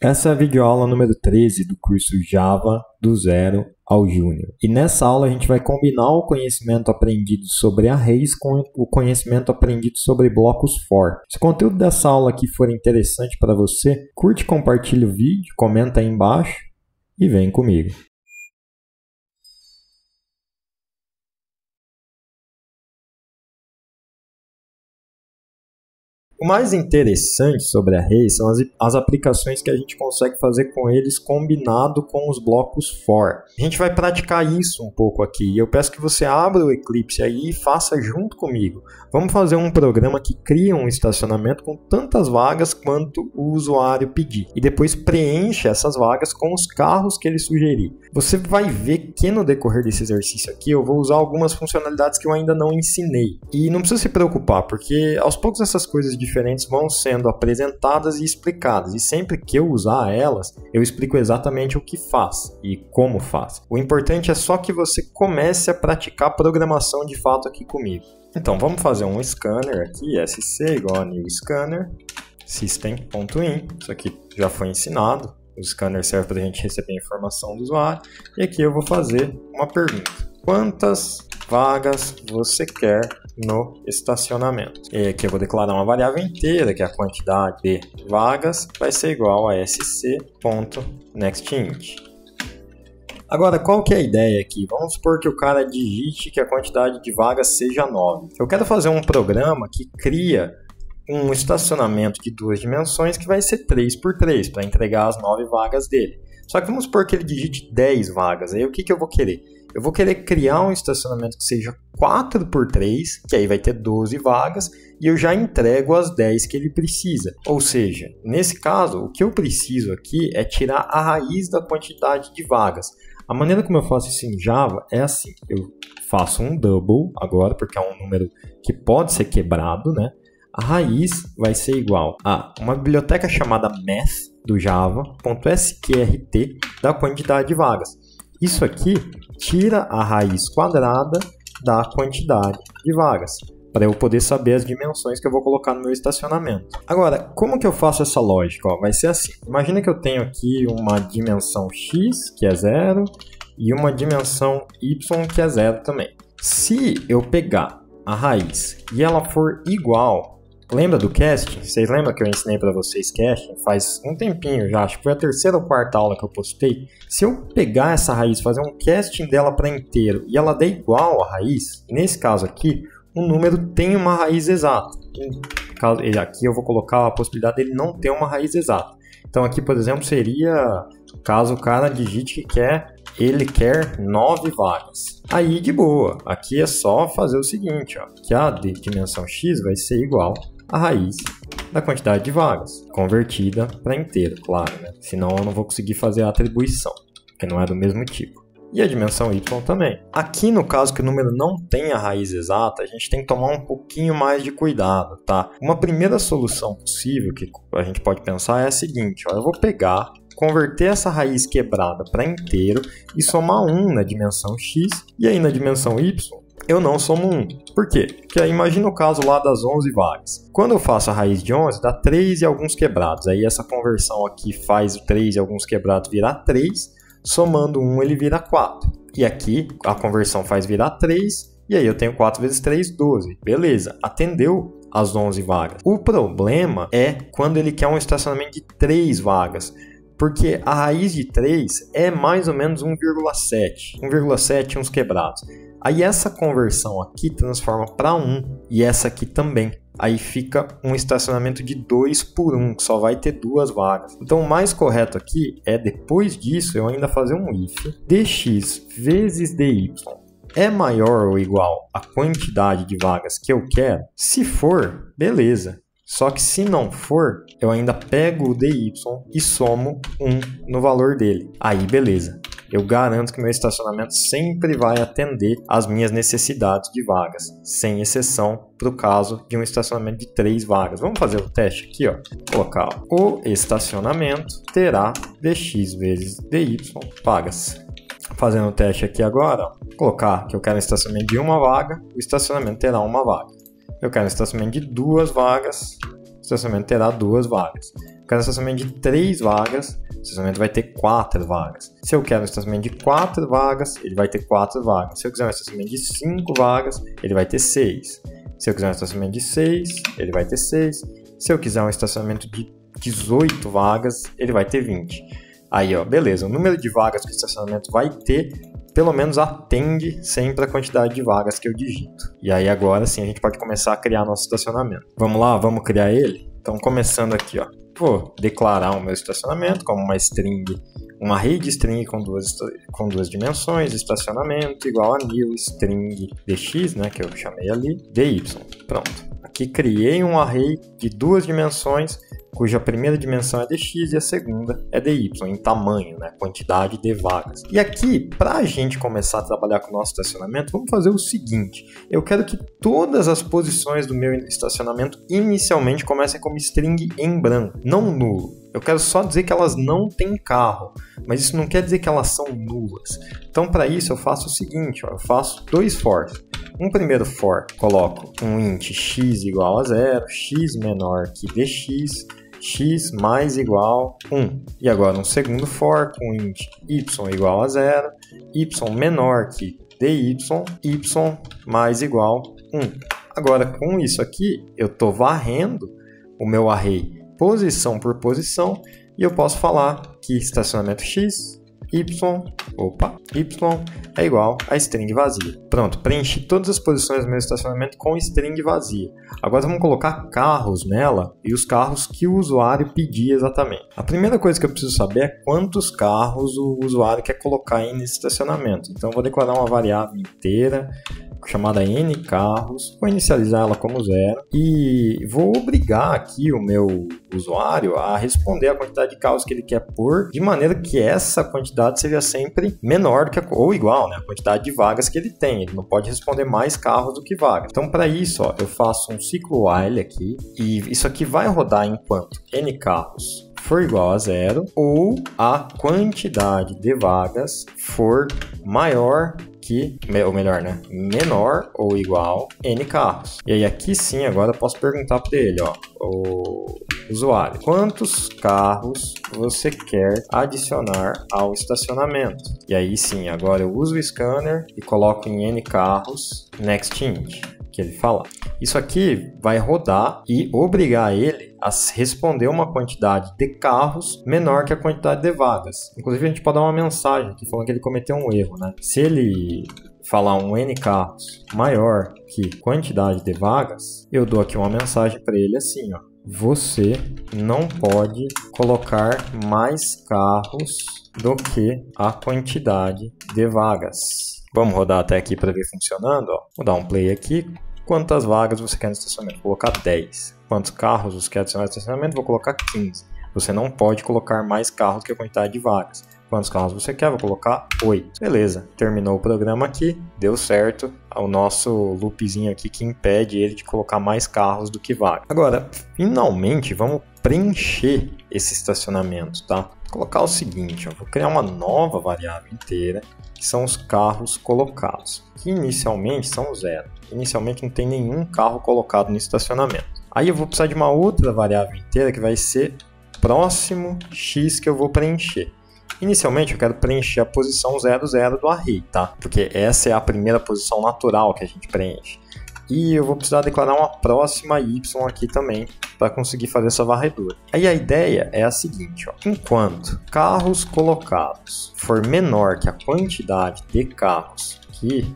Essa é a videoaula número 13 do curso Java do Zero ao Júnior. E nessa aula a gente vai combinar o conhecimento aprendido sobre arrays com o conhecimento aprendido sobre blocos for. Se o conteúdo dessa aula aqui for interessante para você, curte e compartilha o vídeo, comenta aí embaixo e vem comigo. O mais interessante sobre arrays são as aplicações que a gente consegue fazer com eles combinado com os blocos for. A gente vai praticar isso um pouco aqui e eu peço que você abra o Eclipse aí e faça junto comigo. Vamos fazer um programa que cria um estacionamento com tantas vagas quanto o usuário pedir e depois preenche essas vagas com os carros que ele sugerir. Você vai ver que no decorrer desse exercício aqui eu vou usar algumas funcionalidades que eu ainda não ensinei. E não precisa se preocupar, porque aos poucos essas coisas diferentes vão sendo apresentadas e explicadas, e sempre que eu usar elas, eu explico exatamente o que faz e como faz. O importante é só que você comece a praticar programação de fato aqui comigo. Então vamos fazer um scanner aqui, sc igual a new scanner, system.in, isso aqui já foi ensinado, o scanner serve para a gente receber a informação do usuário, e aqui eu vou fazer uma pergunta: quantas vagas você quer no estacionamento? E aqui eu vou declarar uma variável inteira, que é a quantidade de vagas vai ser igual a sc.nextInt. Agora, qual que é a ideia aqui? Vamos supor que o cara digite que a quantidade de vagas seja 9. Eu quero fazer um programa que cria um estacionamento de 2 dimensões que vai ser 3x3 para entregar as 9 vagas dele. Só que vamos supor que ele digite 10 vagas. Aí o que eu vou querer? Eu vou querer criar um estacionamento que seja 4x3, que aí vai ter 12 vagas, e eu já entrego as 10 que ele precisa. Ou seja, nesse caso, o que eu preciso aqui é tirar a raiz da quantidade de vagas. A maneira como eu faço isso em Java é assim: eu faço um double agora, porque é um número que pode ser quebrado, né? A raiz vai ser igual a uma biblioteca chamada math do java.sqrt da quantidade de vagas. Isso aqui tira a raiz quadrada da quantidade de vagas, para eu poder saber as dimensões que eu vou colocar no meu estacionamento. Agora, como que eu faço essa lógica? Vai ser assim: imagina que eu tenho aqui uma dimensão x, que é 0, e uma dimensão y, que é 0 também. Se eu pegar a raiz e ela for igual... Lembra do casting? Vocês lembram que eu ensinei para vocês casting? Faz um tempinho já, acho que foi a 3ª ou 4ª aula que eu postei. Se eu pegar essa raiz, fazer um casting dela para inteiro e ela der igual à raiz, nesse caso aqui, o número tem uma raiz exata. Aqui eu vou colocar a possibilidade dele não ter uma raiz exata. Então aqui, por exemplo, seria caso o cara digite que ele quer 9 vagas. Aí de boa, aqui é só fazer o seguinte, ó, que a dimensão x vai ser igual a raiz da quantidade de vagas, convertida para inteiro, claro, né? Senão eu não vou conseguir fazer a atribuição, porque não é do mesmo tipo. E a dimensão y também. Aqui no caso que o número não tem a raiz exata, a gente tem que tomar um pouquinho mais de cuidado, tá? Uma primeira solução possível que a gente pode pensar é a seguinte, ó, eu vou pegar, converter essa raiz quebrada para inteiro e somar 1 na dimensão x, e aí na dimensão y eu não somo 1. Por quê? Porque aí imagina o caso lá das 11 vagas. Quando eu faço a raiz de 11, dá 3 e alguns quebrados. Aí essa conversão aqui faz o 3 e alguns quebrados virar 3, somando 1 ele vira 4. E aqui a conversão faz virar 3, e aí eu tenho 4 vezes 3, 12. Beleza, atendeu as 11 vagas. O problema é quando ele quer um estacionamento de 3 vagas. Porque a raiz de 3 é mais ou menos 1,7. 1,7 uns quebrados. Aí essa conversão aqui transforma para 1 e essa aqui também. Aí fica um estacionamento de 2 por 1, que só vai ter 2 vagas. Então o mais correto aqui é, depois disso, eu ainda fazer um if dx vezes dy é maior ou igual à quantidade de vagas que eu quero. Se for, beleza. Só que se não for, eu ainda pego o dy e somo 1 no valor dele. Aí beleza, eu garanto que meu estacionamento sempre vai atender às minhas necessidades de vagas, sem exceção para o caso de um estacionamento de 3 vagas. Vamos fazer o teste aqui, ó. Vou colocar o estacionamento terá dx vezes dy vagas. Fazendo o teste aqui agora, ó. Vou colocar que eu quero um estacionamento de 1 vaga, o estacionamento terá 1 vaga. Eu quero um estacionamento de 2 vagas, estacionamento terá 2 vagas. Eu quero um estacionamento de 3 vagas, o estacionamento vai ter 4 vagas. Se eu quero um estacionamento de 4 vagas, ele vai ter 4 vagas. Se eu quiser um estacionamento de 5 vagas, ele vai ter 6. Se eu quiser um estacionamento de 6, ele vai ter 6. Se eu quiser um estacionamento de 18 vagas, ele vai ter 20. Aí, ó, beleza. O número de vagas que o estacionamento vai ter, pelo menos atende sempre a quantidade de vagas que eu digito. E aí, agora sim, a gente pode começar a criar nosso estacionamento. Vamos lá, vamos criar ele? Então, começando aqui, ó. Vou declarar o meu estacionamento como uma string, um array de string com duas dimensões, estacionamento igual a new string dx, né, que eu chamei ali, dy. Pronto. Aqui criei um array de 2 dimensões, cuja primeira dimensão é dx e a segunda é dy, em tamanho, né, quantidade de vagas. E aqui, para a gente começar a trabalhar com o nosso estacionamento, vamos fazer o seguinte. Eu quero que todas as posições do meu estacionamento inicialmente comecem como string em branco, não nulo. Eu quero só dizer que elas não têm carro, mas isso não quer dizer que elas são nulas. Então, para isso, eu faço o seguinte, ó, eu faço 2 for. Um primeiro for, coloco um int x igual a 0, x menor que dx, x mais igual 1. E agora um segundo for com int y igual a 0, y menor que dy, y mais igual 1. Agora, com isso aqui, eu estou varrendo o meu array posição por posição, e eu posso falar que estacionamento x, y é igual a string vazia. Pronto, preenchi todas as posições do meu estacionamento com string vazia. Agora vamos colocar carros nela e os carros que o usuário pedir exatamente. A primeira coisa que eu preciso saber é quantos carros o usuário quer colocar aí nesse estacionamento. Então eu vou declarar uma variável inteira chamada nCarros, vou inicializar ela como 0 e vou obrigar aqui o meu usuário a responder a quantidade de carros que ele quer pôr, de maneira que essa quantidade seja sempre menor do que ou igual, né, a quantidade de vagas que ele tem. Ele não pode responder mais carros do que vagas. Então, para isso, ó, eu faço um ciclo while aqui e isso aqui vai rodar enquanto nCarros for igual a 0 ou a quantidade de vagas for maior que, ou melhor, né, menor ou igual n carros. E aí aqui sim, agora eu posso perguntar para ele, ó, o usuário, quantos carros você quer adicionar ao estacionamento? E aí sim, agora eu uso o scanner e coloco em n carros next int, que ele fala. Isso aqui vai rodar e obrigar ele a responder uma quantidade de carros menor que a quantidade de vagas. Inclusive, a gente pode dar uma mensagem aqui falando que ele cometeu um erro, né? Se ele falar um n carros maior que quantidade de vagas, eu dou aqui uma mensagem para ele assim, ó. Você não pode colocar mais carros do que a quantidade de vagas. Vamos rodar até aqui para ver funcionando, ó. Vou dar um play aqui. Quantas vagas você quer no estacionamento? Vou colocar 10. Quantos carros você quer adicionar no estacionamento? Vou colocar 15. Você não pode colocar mais carros que a quantidade de vagas. Quantos carros você quer? Vou colocar 8. Beleza, terminou o programa aqui, deu certo. O nosso loopzinho aqui que impede ele de colocar mais carros do que vagas. Agora, finalmente, vamos preencher esse estacionamento, tá? Vou colocar o seguinte, eu vou criar uma nova variável inteira, que são os carros colocados, que inicialmente são 0. Inicialmente não tem nenhum carro colocado no estacionamento. Aí eu vou precisar de uma outra variável inteira que vai ser próximo x que eu vou preencher. Inicialmente eu quero preencher a posição 00 do array, tá? Porque essa é a primeira posição natural que a gente preenche. E eu vou precisar declarar uma próxima y aqui também para conseguir fazer essa varredura. Aí a ideia é a seguinte, ó. Enquanto carros colocados for menor que a quantidade de carros que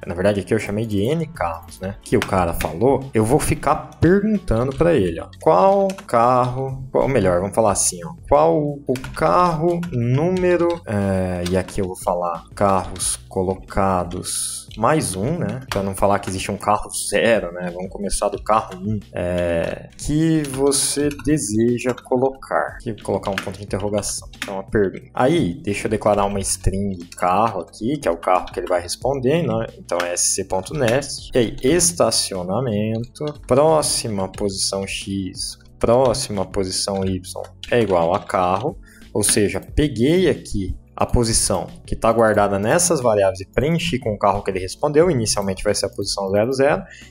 na verdade aqui eu chamei de n carros, né, que o cara falou, eu vou ficar perguntando para ele, ó, qual carro, ou melhor, vamos falar assim, ó, qual o carro número, e aqui eu vou falar carros colocados mais um, né, para não falar que existe um carro 0, né, vamos começar do carro 1, que você deseja colocar, aqui vou colocar um ponto de interrogação, então uma pergunta. Aí, deixa eu declarar uma string carro aqui, que é o carro que ele vai responder, né? Então é sc.nest, e aí estacionamento, próxima posição x, próxima posição y é igual a carro, ou seja, peguei aqui a posição que está guardada nessas variáveis e preenchi com o carro que ele respondeu. Inicialmente vai ser a posição 00,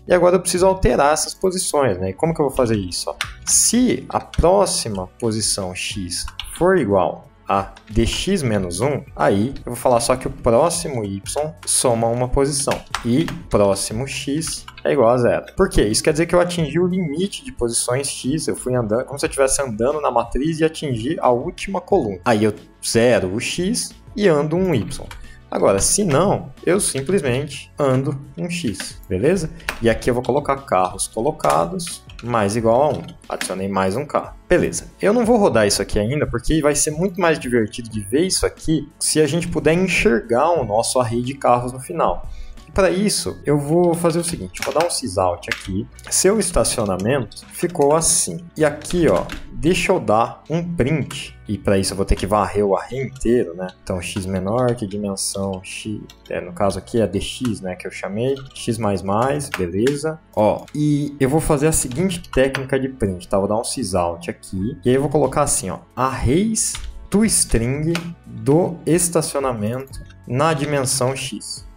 e agora eu preciso alterar essas posições, né? E como que eu vou fazer isso? Ó? Se a próxima posição x for igual a dx menos 1, aí eu vou falar só que o próximo y soma uma posição e próximo x é igual a 0. Por quê? Isso quer dizer que eu atingi o limite de posições x, eu fui andando, como se eu estivesse andando na matriz e atingi a última coluna. Aí eu zero o x e ando um y. Agora, se não, eu simplesmente ando um x, beleza? E aqui eu vou colocar carros colocados mais igual a 1. Adicionei mais um carro. Beleza. Eu não vou rodar isso aqui ainda, porque vai ser muito mais divertido de ver isso aqui se a gente puder enxergar o nosso array de carros no final. Para isso, eu vou fazer o seguinte, vou dar um sysout aqui. Seu estacionamento ficou assim. E aqui, ó, deixa eu dar um print. E para isso eu vou ter que varrer o array inteiro, né? Então, x menor que dimensão x, no caso aqui é dx, né, que eu chamei. X++, beleza. Ó, e eu vou fazer a seguinte técnica de print, tá? Vou dar um sysout aqui. E aí eu vou colocar assim, ó, arrays toString do estacionamento na dimensão x.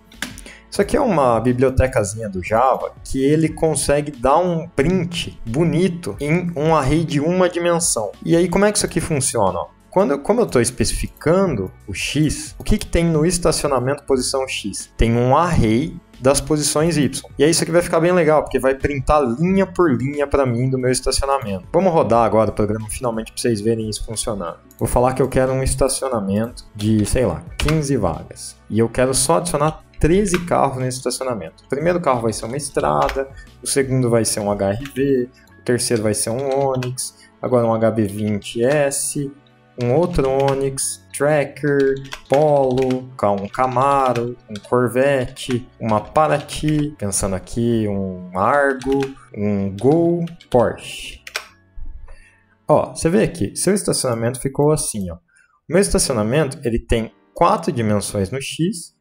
Isso aqui é uma bibliotecazinha do Java que ele consegue dar um print bonito em um array de uma dimensão. E aí como é que isso aqui funciona? Como eu estou especificando o x, o que tem no estacionamento posição x? Tem um array das posições y. E aí isso aqui vai ficar bem legal, porque vai printar linha por linha para mim do meu estacionamento. Vamos rodar agora o programa finalmente para vocês verem isso funcionando. Vou falar que eu quero um estacionamento de, sei lá, 15 vagas. E eu quero só adicionar 13 carros nesse estacionamento. O primeiro carro vai ser uma estrada, o segundo vai ser um HRV, o terceiro vai ser um Onix, agora um HB20S, um outro Onix, Tracker, Polo, um Camaro, um Corvette, uma Paraty, pensando aqui, um Argo, um Gol, Porsche. Ó, você vê aqui, seu estacionamento ficou assim, ó. O meu estacionamento, ele tem 4 dimensões no X,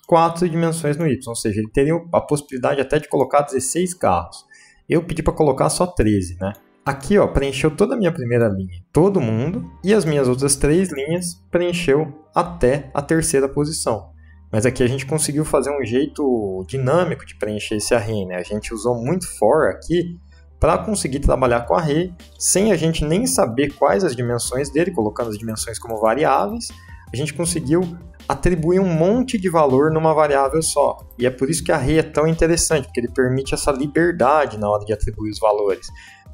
4 dimensões no Y, ou seja, ele teria a possibilidade até de colocar 16 carros. Eu pedi para colocar só 13, né? Aqui, ó, preencheu toda a minha primeira linha, todo mundo, e as minhas outras 3 linhas preencheu até a terceira posição. Mas aqui a gente conseguiu fazer um jeito dinâmico de preencher esse array, né? A gente usou muito for aqui para conseguir trabalhar com array, sem a gente nem saber quais as dimensões dele, colocando as dimensões como variáveis, a gente conseguiu atribuir um monte de valor numa variável só. E é por isso que array é tão interessante, porque ele permite essa liberdade na hora de atribuir os valores.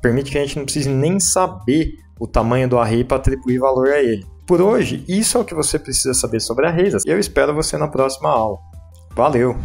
Permite que a gente não precise nem saber o tamanho do array para atribuir valor a ele. Por hoje, isso é o que você precisa saber sobre arrays. Eu espero você na próxima aula. Valeu!